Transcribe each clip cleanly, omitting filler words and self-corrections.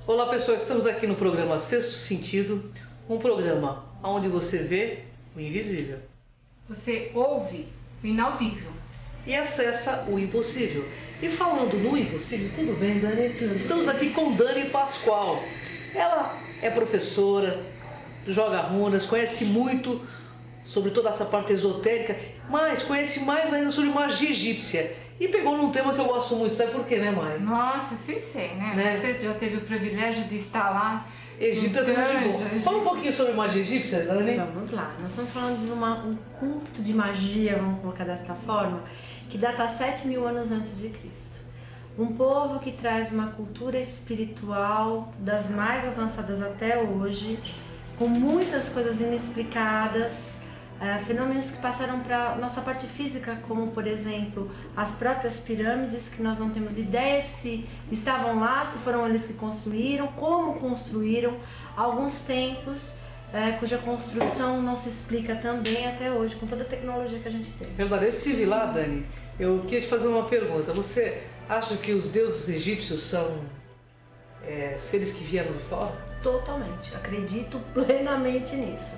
Olá pessoal, estamos aqui no programa Sexto Sentido, um programa onde você vê o invisível. Você ouve o inaudível. E acessa o impossível. E falando no impossível, tudo bem, Dani? Estamos aqui com Dani Pascoal. Ela é professora, joga runas, conhece muito sobre toda essa parte esotérica, mas conhece mais ainda sobre magia egípcia. E pegou num tema que eu gosto muito, sabe por quê, né, Mari? Nossa, sim, sei, né? Você já teve o privilégio de estar lá. Egito é tudo de bom. Fala um pouquinho sobre magia egípcia, Dani. Vamos lá, nós estamos falando de um culto de magia, vamos colocar desta forma, que data 7.000 anos antes de Cristo. Um povo que traz uma cultura espiritual das mais avançadas até hoje, com muitas coisas inexplicadas, fenômenos que passaram para nossa parte física, como por exemplo as próprias pirâmides, que nós não temos ideia se estavam lá, se foram eles que construíram, como construíram, alguns templos cuja construção não se explica também até hoje, com toda a tecnologia que a gente tem. Verdade, eu estive lá, Dani. Eu queria te fazer uma pergunta. Você acha que os deuses egípcios são seres que vieram de fora? Totalmente, acredito plenamente nisso.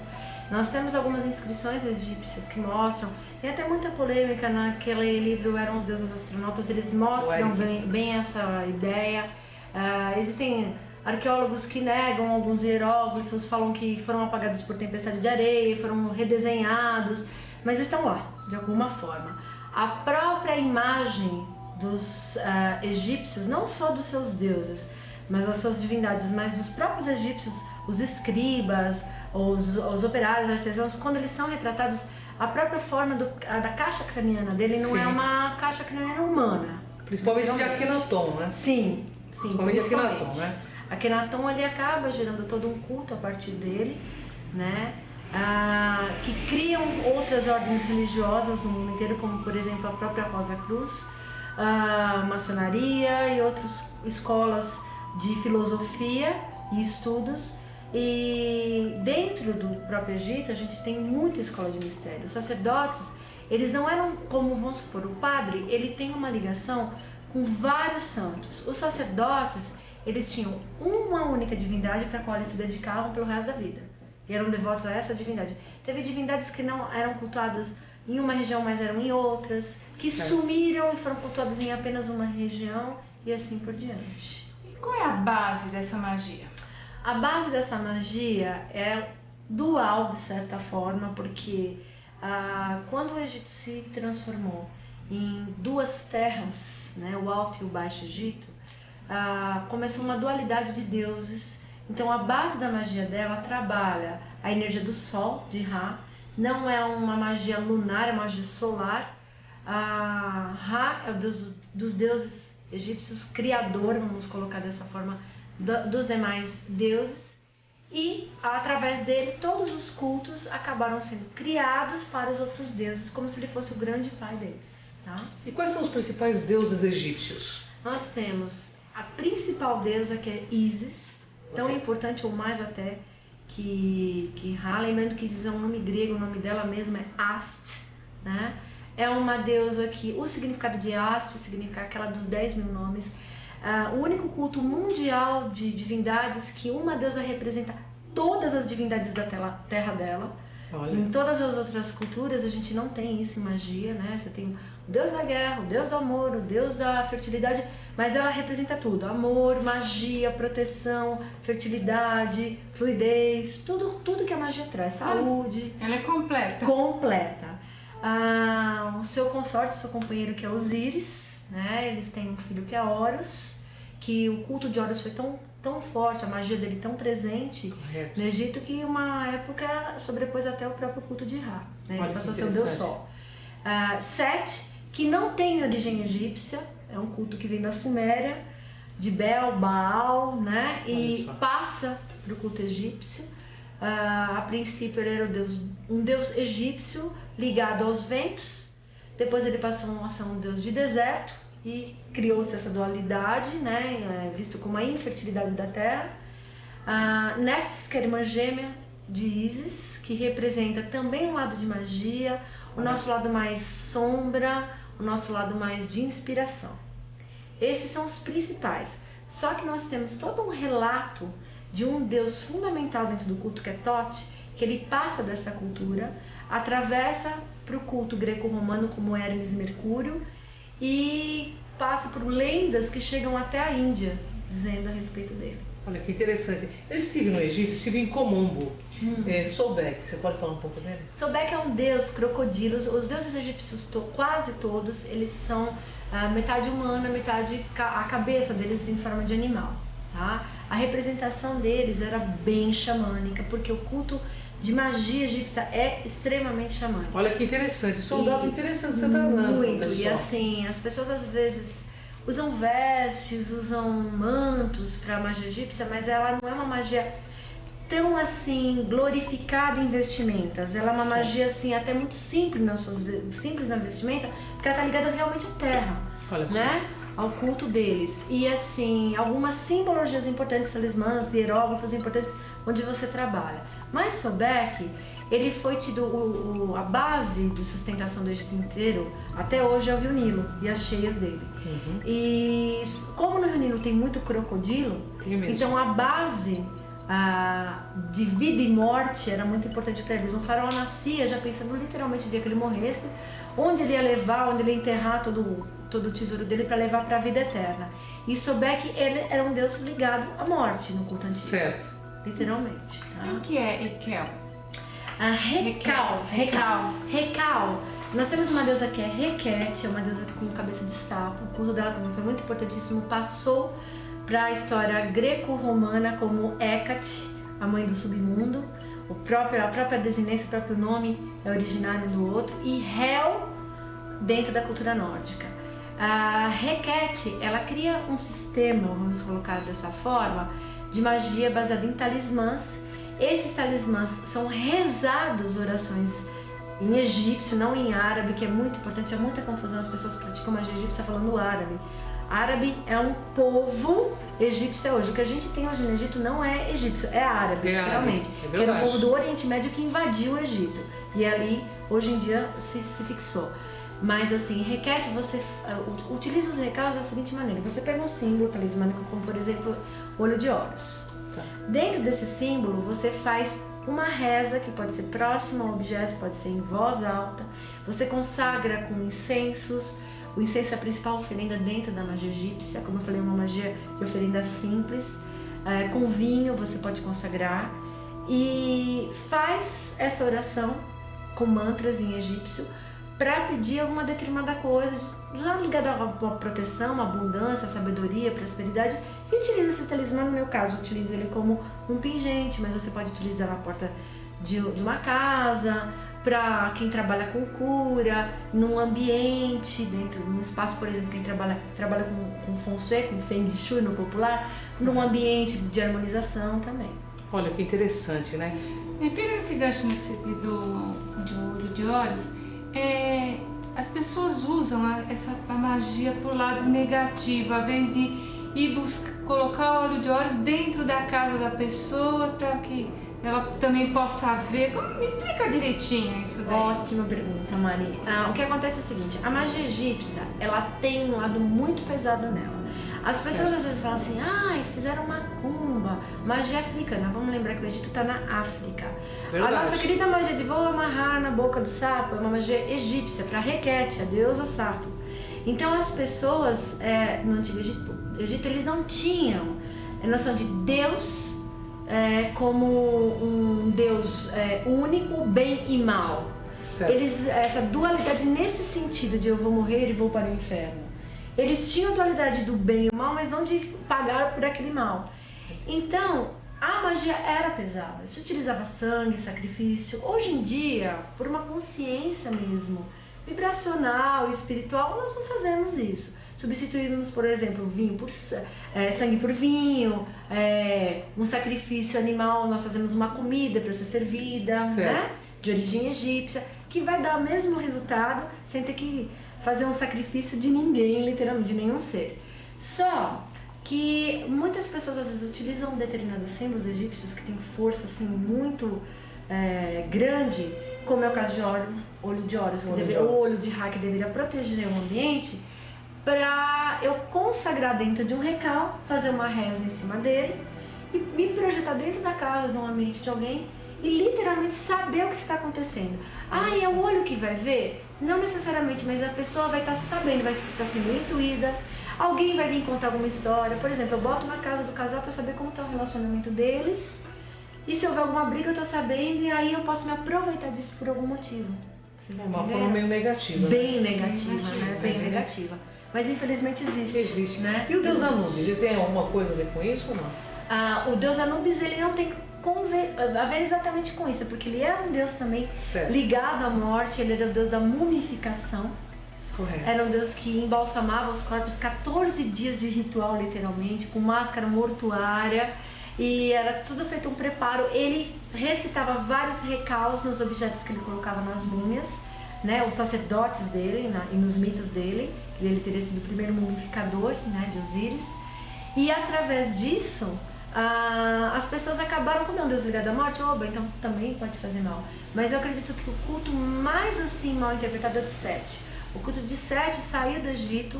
Nós temos algumas inscrições egípcias que mostram, tem até muita polêmica naquele livro Eram os Deuses Astronautas, eles mostram bem essa ideia. Existem arqueólogos que negam alguns hieróglifos, falam que foram apagados por tempestade de areia, foram redesenhados, mas estão lá, de alguma forma. A própria imagem dos egípcios, não só dos seus deuses, mas das suas divindades, mas dos próprios egípcios, os escribas, os operários, artesãos, quando eles são retratados, a própria forma da caixa craniana dele não é uma caixa craniana humana. Principalmente de Akhenaton, né? Sim, principalmente Akhenaton, né? Akhenaton, ele acaba gerando todo um culto a partir dele, né? Que criam outras ordens religiosas no mundo inteiro, como por exemplo a própria Rosa Cruz, a maçonaria e outras escolas de filosofia e estudos. E dentro do próprio Egito a gente tem muita escola de mistério. Os sacerdotes, eles não eram como, vamos supor, o padre, ele tem uma ligação com vários santos. Os sacerdotes, eles tinham uma única divindade para a qual eles se dedicavam pelo resto da vida. E eram devotos a essa divindade. Teve divindades que não eram cultuadas em uma região, mas eram em outras, que sumiram e foram cultuadas em apenas uma região e assim por diante. E qual é a base dessa magia? A base dessa magia é dual, de certa forma, porque quando o Egito se transformou em duas terras, né, o Alto e o Baixo Egito, começou uma dualidade de deuses. Então a base da magia dela trabalha a energia do Sol, de Ra, não é uma magia lunar, é uma magia solar. Ra é o deus dos deuses egípcios, criador, vamos colocar dessa forma, dos demais deuses, e através dele todos os cultos acabaram sendo criados para os outros deuses, como se ele fosse o grande pai deles, tá? E quais são os principais deuses egípcios? Nós temos a principal deusa, que é Isis, tão importante ou mais até que Ra, lembrando que Isis é um nome grego, o nome dela mesma é Ast, né? É uma deusa que o significado de Ast significa aquela dos 10.000 nomes. O único culto mundial de divindades que uma deusa representa todas as divindades da terra dela. Olha. Em todas as outras culturas a gente não tem isso em magia, né? Você tem o deus da guerra, o deus do amor, o deus da fertilidade, mas ela representa tudo: amor, magia, proteção, fertilidade, fluidez, tudo que a magia traz, saúde. Ela é completa. Completa. O seu consorte, seu companheiro, que é Osíris, né? Eles têm um filho que é Horus, que o culto de Horus foi tão forte, a magia dele tão presente no Egito, que uma época sobrepôs até o próprio culto de Ra, né? Ele passou a ser o Deus Sol. Set, que não tem origem egípcia, é um culto que vem da Suméria, de Bel, Baal, né? E passa para o culto egípcio. A princípio ele era um deus egípcio ligado aos ventos, depois ele passou a ser um deus de deserto, e criou-se essa dualidade, né, visto como a infertilidade da terra. Néftis, que é a irmã gêmea de Isis, que representa também um lado de magia, o nosso lado mais sombra, o nosso lado mais de inspiração. Esses são os principais. Só que nós temos todo um relato de um Deus fundamental dentro do culto, que é Thoth, que ele passa dessa cultura, atravessa para o culto greco-romano como Hermes e Mercúrio e passa por lendas que chegam até a Índia, dizendo a respeito dele. Olha que interessante. Eu estive no Egito, estive em Komombo. Sobek, você pode falar um pouco dele? Sobek é um deus crocodilo. Os deuses egípcios, quase todos, eles são metade humana, metade a cabeça deles em forma de animal. Tá? A representação deles era bem xamânica, porque o culto de magia egípcia é extremamente xamânico. Olha que interessante, isso é um dado interessante você está dando. Muito, e assim, as pessoas às vezes usam vestes, usam mantos para a magia egípcia, mas ela não é uma magia tão assim glorificada em vestimentas. Ela é uma magia assim até muito simples na vestimenta, porque ela está ligada realmente à terra, né? Ao culto deles. E assim, algumas simbologias importantes, talismãs, hieróglifos importantes onde você trabalha. Mas Sobek, ele foi tido a base de sustentação do Egito inteiro, até hoje é o Rio Nilo e as cheias dele. E como no Rio Nilo tem muito crocodilo, então a base de vida e morte era muito importante para eles. Um faraó nascia já pensando literalmente no dia que ele morresse, onde ele ia levar, onde ele ia enterrar todo o tesouro dele para levar para a vida eterna. E Sobek, ele era um deus ligado à morte no culto antigo. Certo. Literalmente. Tá? O que é Ekel? Recal. Nós temos uma deusa que é Requete, é uma deusa com cabeça de sapo. O culto dela também foi muito importantíssimo. Passou para a história greco-romana como Hecate, a mãe do submundo. A própria desinência, o próprio nome é originário do outro. E Hel, dentro da cultura nórdica. A Requete, ela cria um sistema, vamos colocar dessa forma, de magia baseada em talismãs. Esses talismãs são rezados, orações em egípcio, não em árabe, que é muito importante, há muita confusão, as pessoas praticam magia egípcia falando árabe. Árabe é um povo egípcio hoje. O que a gente tem hoje no Egito não é egípcio, é árabe, literalmente. Que era o povo do Oriente Médio que invadiu o Egito. E ali, hoje em dia, se fixou. Mas assim, Requete, você utiliza os recaus da seguinte maneira. Você pega um símbolo talismânico, como por exemplo, o olho de Horus. Tá. Dentro desse símbolo, você faz uma reza que pode ser próxima ao objeto, pode ser em voz alta. Você consagra com incensos. O incenso é a principal oferenda dentro da magia egípcia. Como eu falei, é uma magia de oferenda simples. Com vinho você pode consagrar. E faz essa oração com mantras em egípcio para pedir alguma determinada coisa, ligada à proteção, à abundância, à sabedoria, à prosperidade. E utiliza esse talismã, no meu caso, eu utilizo ele como um pingente, mas você pode utilizar na porta de uma casa, para quem trabalha com cura, num ambiente, num espaço, por exemplo, quem trabalha com feng shui, com feng shui no popular, num ambiente de harmonização também. Olha que interessante, né? Pegando esse gancho que você deu de olho de Horus, as pessoas usam a magia pro lado negativo, ao invés de ir colocar o olho de Horus dentro da casa da pessoa para que ela também possa ver. Me explica direitinho isso daí. Ótima pergunta, Mari. O que acontece é o seguinte, a magia egípcia, ela tem um lado muito pesado nela. As pessoas às vezes falam assim, fizeram macumba, magia africana. Vamos lembrar que o Egito está na África. Verdade. A nossa querida magia de vou amarrar na boca do sapo é uma magia egípcia, para Requete, a deusa sapo. Então as pessoas no Antigo Egito, eles não tinham a noção de Deus como um Deus único, bem e mal. Essa dualidade nesse sentido de eu vou morrer e vou para o inferno. Eles tinham a dualidade do bem e o mal, mas não de pagar por aquele mal. Então, a magia era pesada. Se utilizava sangue, sacrifício. Hoje em dia, por uma consciência mesmo, vibracional, espiritual, nós não fazemos isso. Substituímos, por exemplo, vinho por sangue por vinho, um sacrifício animal, nós fazemos uma comida para ser servida, né? De origem egípcia, que vai dar o mesmo resultado sem ter que fazer um sacrifício de ninguém, literalmente, de nenhum ser. Só que muitas pessoas às vezes utilizam determinados símbolos egípcios que têm força assim, muito grande, como é o caso de olho de Horus, o olho de Ra, que deveria proteger o ambiente, para eu consagrar dentro de um recal, fazer uma reza em cima dele e me projetar dentro da casa, no ambiente de alguém e literalmente saber o que está acontecendo. Ah, e é o olho que vai ver? Não necessariamente, mas a pessoa vai estar sabendo, vai estar sendo intuída. Alguém vai vir contar alguma história. Por exemplo, eu boto na casa do casal para saber como está o relacionamento deles. E se houver alguma briga, eu tô sabendo, e aí eu posso me aproveitar disso por algum motivo. Vocês Uma entenderam? forma meio negativa. Bem negativa, né? Bem né? negativa. Mas infelizmente existe. Né? E o deus Anubis, ele tem alguma coisa a ver com isso ou não? O deus Anubis, ele não tem a ver exatamente com isso, porque ele é um deus também Certo. ligado à morte, ele era o deus da mumificação. Correto. Era um deus que embalsamava os corpos, 14 dias de ritual, literalmente, com máscara mortuária. E era tudo feito um preparo. Ele recitava vários recaus nos objetos que ele colocava nas múmias, né? Os sacerdotes dele e nos mitos dele. Ele teria sido o primeiro mumificador, né, de Osíris. E através disso, as pessoas acabaram, como é um deus ligado à morte, então também pode fazer mal. Mas eu acredito que o culto mais assim mal interpretado é o de Sete. O culto de Sete saiu do Egito.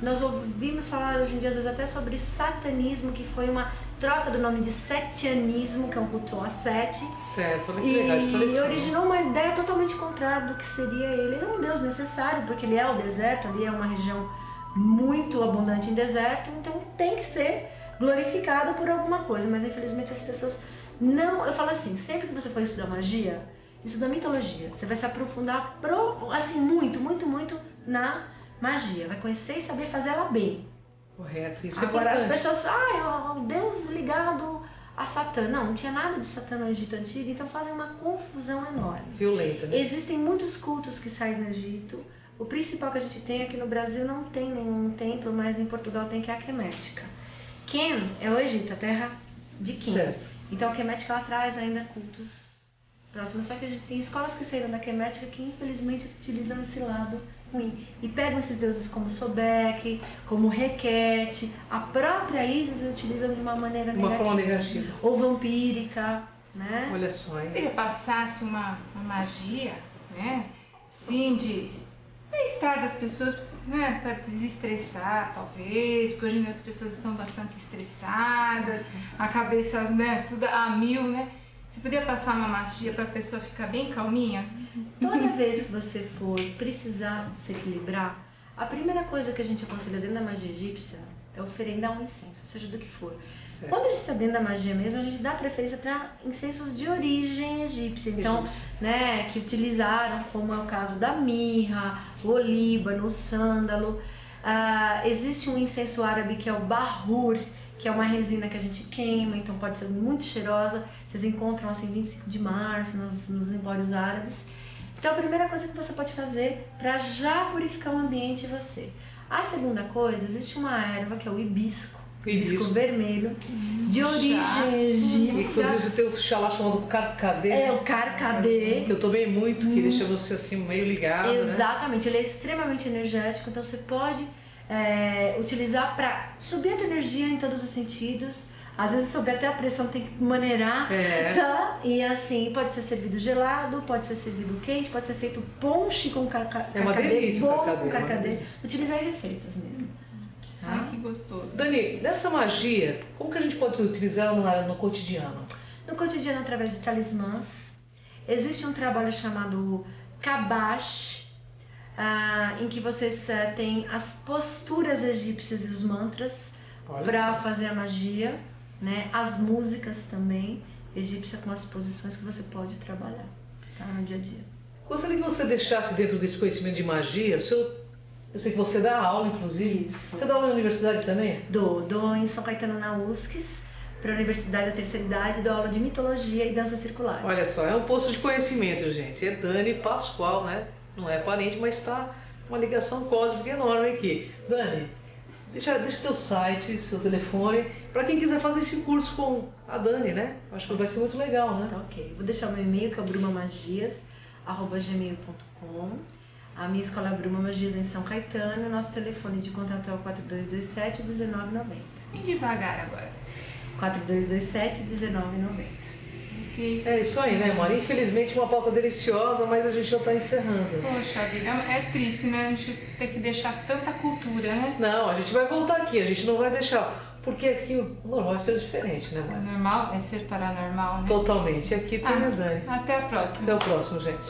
Nós ouvimos falar hoje em dia às vezes até sobre satanismo, que foi uma troca do nome de setianismo, que é um culto a Sete. Certo, olha que legal, E originou uma ideia totalmente contrária do que seria ele. Ele é um deus necessário, porque ele é o deserto, ali é uma região muito abundante em deserto, então tem que ser glorificado por alguma coisa. Mas infelizmente as pessoas não... Eu falo assim, sempre que você for estudar magia, estuda mitologia, você vai se aprofundar assim, muito na magia, vai conhecer e saber fazer ela bem. Correto, isso Agora, é as importante. pessoas, o Deus ligado a Satã. Não tinha nada de Satã no Egito Antigo, então fazem uma confusão enorme. Violenta, né? Existem muitos cultos que saem do Egito. O principal que a gente tem aqui no Brasil não tem nenhum templo, mas em Portugal tem, que é a Quemética. Quen é o Egito, a terra de Quen. Certo. Então a Quemética ela traz ainda cultos próximos. Só que a gente tem escolas que saíram da Quemética que infelizmente utilizam esse lado ruim. E pegam esses deuses como Sobek, como Requete. A própria Isis utilizam de uma maneira Uma negativa. forma negativa. Ou vampírica, né? Olha só, hein? Se ele passasse uma magia, né? Sim, de bem-estar das pessoas, né? Para desestressar, talvez, porque hoje em dia as pessoas estão bastante estressadas, a cabeça, né? Tudo a mil, né? Você podia passar uma magia para a pessoa ficar bem calminha? Toda vez que você for precisar se equilibrar, a primeira coisa que a gente aconselha dentro da magia egípcia é oferendar um incenso, seja do que for. Certo. Quando a gente está dentro da magia mesmo, a gente dá preferência para incensos de origem egípcia. Então, né, que utilizaram, como é o caso da mirra, o olíbano, o sândalo. Existe um incenso árabe que é o bahur, que é uma resina que a gente queima, então pode ser muito cheirosa. Vocês encontram assim 25 de março nos empórios árabes. Então a primeira coisa que você pode fazer para já purificar o ambiente é você. A segunda coisa, existe uma erva que é o hibisco vermelho, de origem egípcia. Inclusive tem o xalá chamado carcadê. É o carcadê. Que eu tomei muito, que deixa você assim meio ligado, Exatamente, ele é extremamente energético, então você pode utilizar para subir a tua energia em todos os sentidos. Às vezes sobe até a pressão, tem que maneirar, tá? E assim, pode ser servido gelado, pode ser servido quente, pode ser feito ponche com carcadê, É uma delícia bom carcadê, com carcadê. uma delícia. Utilizar em receitas mesmo. Ai, que gostoso. Dani, dessa magia, como que a gente pode utilizar ela no cotidiano? No cotidiano, através de talismãs, existe um trabalho chamado Kabash, em que vocês têm as posturas egípcias e os mantras para fazer a magia, né? As músicas também egípcias com as posições que você pode trabalhar, tá? No dia a dia. Gostaria que você deixasse dentro desse conhecimento de magia, eu sei que você dá aula, inclusive. Isso. Você dá aula na universidade também? Dou em São Caetano na USCS, para a Universidade da Terceira Idade, dou aula de mitologia e dança circular. Olha só, é um posto de conhecimento, gente. É Dani Pascoal, né? Não é parente, mas está uma ligação cósmica enorme aqui. Dani, deixa teu site, seu telefone, para quem quiser fazer esse curso com a Dani, né? Acho que vai ser muito legal, né? Tá, ok. Vou deixar o meu e-mail, que é o brumamagias@gmail.com. A minha escola é Bruma Magias em São Caetano. O nosso telefone de contato é o 4227-1990. Bem devagar agora. 4227-1990. Perfeito. É isso aí, né, Mara? Infelizmente uma pauta deliciosa, mas a gente já está encerrando. Poxa vida, é triste, né? A gente tem que deixar tanta cultura, né? Não, a gente vai voltar aqui, a gente não vai deixar. Porque aqui o normal é ser diferente, né, Mara? Normal é ser paranormal, né? Totalmente. Aqui tem a Dani. Até a próxima. Até o próximo, gente.